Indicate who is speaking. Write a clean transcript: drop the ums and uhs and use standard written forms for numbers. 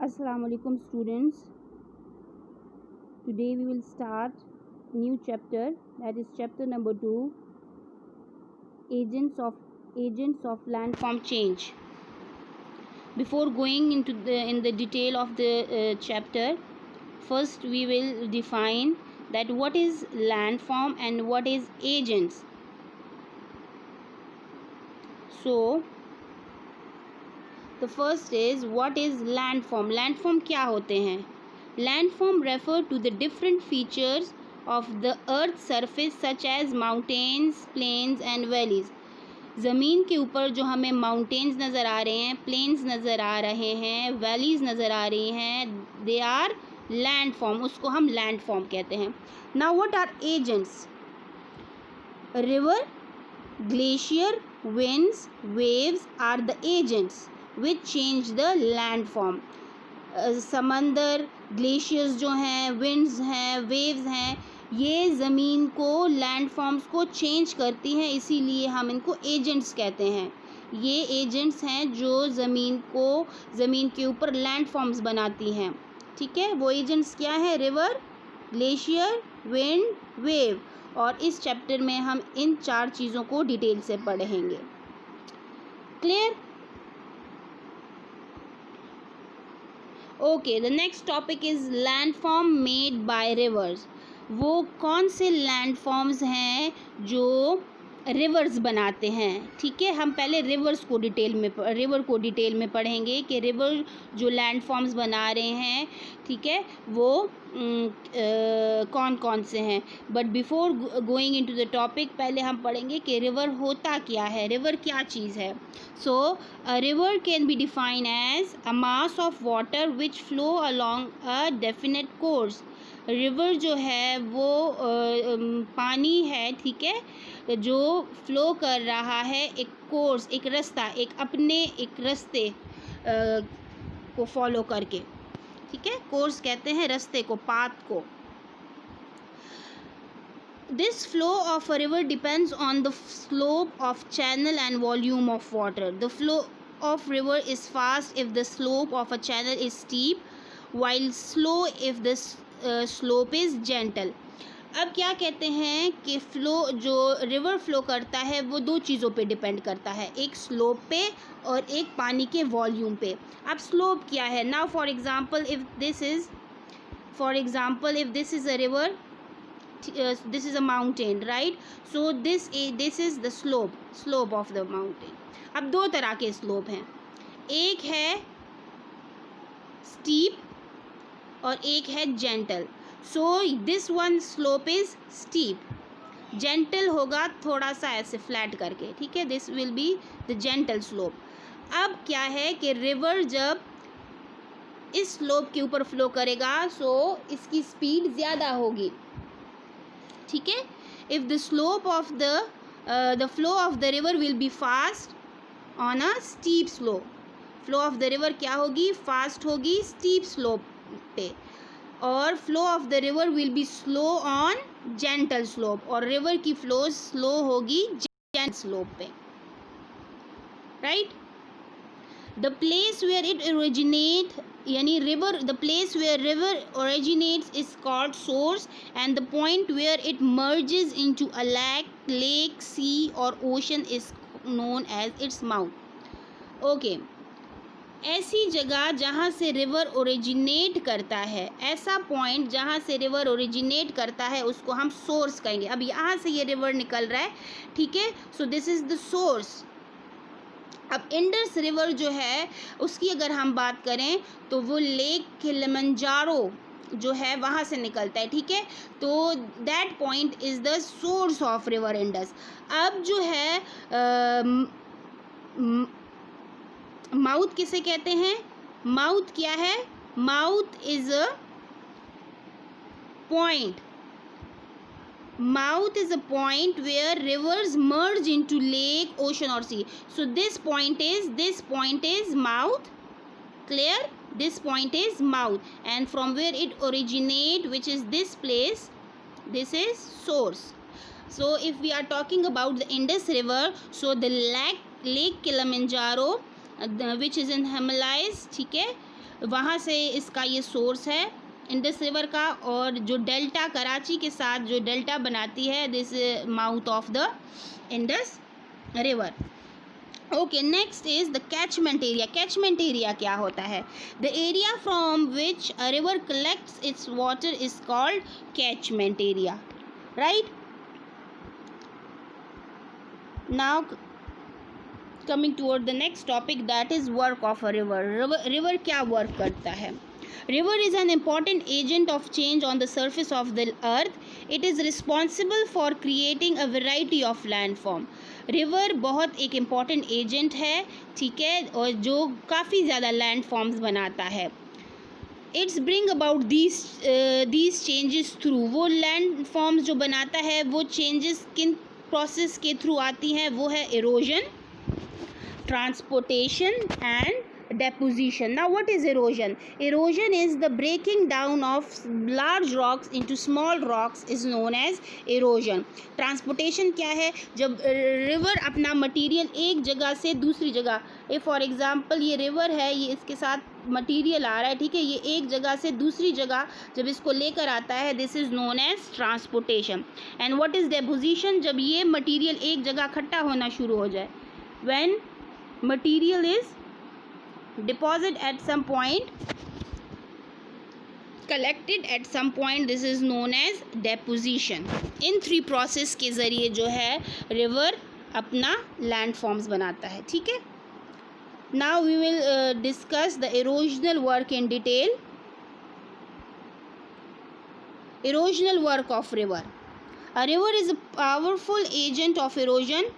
Speaker 1: Assalamualaikum students. Today we will start new chapter, that is chapter number 2, agents of landform change. Before going into the detail of the chapter, first we will define that what is landform and what is agents. So the first is what is landform. Landform क्या होते हैं? Landform refer to the different features of the earth surface such as mountains, plains and valleys. ज़मीन के ऊपर जो हमें mountains नज़र आ रहे हैं, प्लेन्स नज़र आ रहे हैं, वैलीज़ नज़र आ रही हैं, दे आर लैंडफॉर्म, उसको हम लैंडफॉर्म कहते हैं. Now what are agents? River, glacier, winds, waves are the agents which change the landform. समंदर, ग्लेशियर्स जो हैं, विंड्स हैं, वेव्स हैं, ये ज़मीन को, लैंडफॉर्म्स को चेंज करती हैं, इसीलिए हम इनको एजेंट्स कहते हैं. ये एजेंट्स हैं जो ज़मीन के ऊपर लैंडफॉर्म्स बनाती हैं. ठीक है, वो एजेंट्स क्या है? River, glacier, wind, wave. और इस चैप्टर में हम इन 4 चीज़ों को डिटेल से पढ़ेंगे. Clear? Okay, the next topic is landform made by reverse. वो कौन से लैंडफॉर्म्स हैं जो रिवर्स बनाते हैं? ठीक है, हम पहले रिवर को डिटेल में पढ़ेंगे कि रिवर जो लैंडफॉर्म्स बना रहे हैं, ठीक है, वो कौन कौन से हैं. But before going into the topic, पहले हम पढ़ेंगे कि रिवर होता क्या है, रिवर क्या चीज़ है. So a river can be define as a mass of water which flow along a definite course. River जो है वो पानी है, ठीक है, जो फ्लो कर रहा है एक कोर्स, एक रास्ता, एक रास्ते को फॉलो करके. ठीक है, कोर्स कहते हैं रास्ते को, पाथ को. This flow of a river depends on the slope of channel and volume of water. The flow of river is fast if the slope of a channel is steep, while slow if the slope is gentle. अब क्या कहते हैं कि flow, जो river flow करता है वो 2 चीज़ों पे डिपेंड करता है, एक स्लोप पे और एक पानी के वॉल्यूम पे. अब स्लोप क्या है? Now for example if this is a river, this is a mountain, right? So this is the slope of the mountain. अब 2 तरह के स्लोप हैं, एक है स्टीप और एक है gentle. So this one slope is steep. Gentle होगा थोड़ा सा ऐसे फ्लैट करके. ठीक है, this will be the gentle slope. अब क्या है कि रिवर जब इस स्लोप के ऊपर फ्लो करेगा, सो इसकी स्पीड ज़्यादा होगी. ठीक है, if the slope of the flow of the river will be fast on a steep slope. Flow of the river क्या होगी? फास्ट होगी स्टीप स्लोप पे. और flow of the river will be slow on gentle slope, और river की flow slow होगी gentle slope पे. Right? The place where it originate, यानी river, the place where river originates is called source, and the point where it merges into a lake, sea और ocean is known as its mouth. Okay, ऐसी जगह जहाँ से river originate करता है, ऐसा point जहाँ से रिवर ओरिजिनेट करता है, उसको हम सोर्स कहेंगे. अब यहाँ से ये रिवर निकल रहा है, ठीक है, so this is the source. अब इंडस रिवर जो है उसकी अगर हम बात करें तो वो लेक किलिमंजारो जो है वहाँ से निकलता है. ठीक है, तो that point is the source of river Indus. अब जो है माउथ किसे कहते हैं? माउथ क्या है? Mouth is a point. Mouth is a point where rivers merge into lake, ocean or sea. So this point is mouth. Clear? This point is mouth, and from where it originate, which is this place, this is source. So if we are talking about the Indus River, so the lake Kilimanjaro, which is in Himalayas, ठीक है, वहाँ से इसका ये source है Indus river का, और जो डेल्टा कराची के साथ जो डेल्टा बनाती है, this mouth of the Indus river. Okay, next is the catchment area. Catchment area क्या होता है? The area from which a river collects it's water is called catchment area, right. Now coming toward the next topic, that is work of a river. River क्या work करता है? River is an important agent of change on the surface of the earth. It is responsible for creating a variety of landform. River बहुत एक important agent है, ठीक है, और जो काफ़ी ज़्यादा लैंड फॉर्म्स बनाता है. It's bring about these changes through. वो लैंड फॉर्म्स जो बनाता है वो चेंजेस किन प्रोसेस के थ्रू आती हैं? वो है erosion, transportation and deposition. Now what is erosion? Erosion is the breaking down of large rocks into small rocks is known as erosion. Transportation क्या है? जब रिवर अपना मटेरियल एक जगह से दूसरी जगह, फॉर एग्जांपल ये रिवर है, ये इसके साथ मटेरियल आ रहा है, ठीक है, ये एक जगह से दूसरी जगह जब इसको लेकर आता है, this is known as transportation. And what is deposition? जब ये मटेरियल एक जगह इकट्ठा होना शुरू हो जाए. When material is deposited at some point, collected at some point, this is known as deposition. In 3 process के ज़रिए जो है river अपना land forms बनाता है, ठीक है. Now we will discuss the erosional work in detail. Erosional work of river. A river is a powerful agent of erosion.